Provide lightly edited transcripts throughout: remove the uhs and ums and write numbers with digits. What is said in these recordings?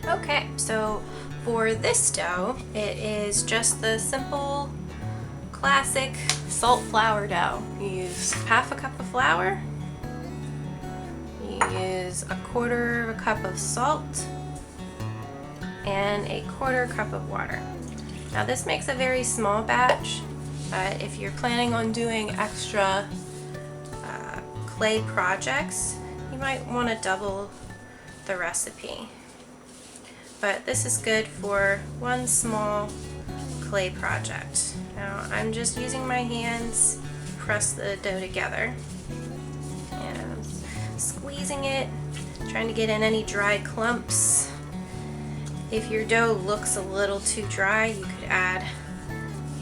Okay, so for this dough, it is just the simple, classic salt flour dough. You use half a cup of flour, you use a quarter of a cup of salt, and a quarter cup of water. Now this makes a very small batch, but if you're planning on doing extra clay projects, you might want to double the recipe. But this is good for one small clay project. Now I'm just using my hands to press the dough together and squeezing it, trying to get in any dry clumps. If your dough looks a little too dry, you could add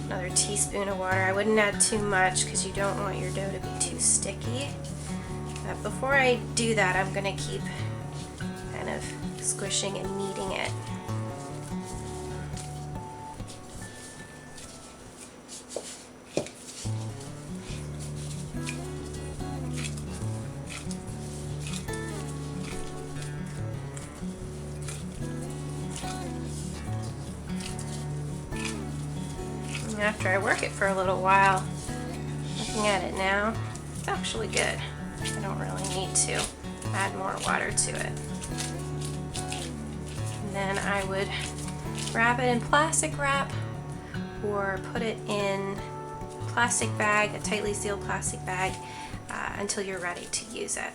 another teaspoon of water. I wouldn't add too much because you don't want your dough to be too sticky. But before I do that, I'm going to keep kind of squishing and kneading it. And after I work it for a little while, looking at it now, it's actually good. I don't really need to add more water to it. And then I would wrap it in plastic wrap or put it in a plastic bag, a tightly sealed plastic bag, until you're ready to use it.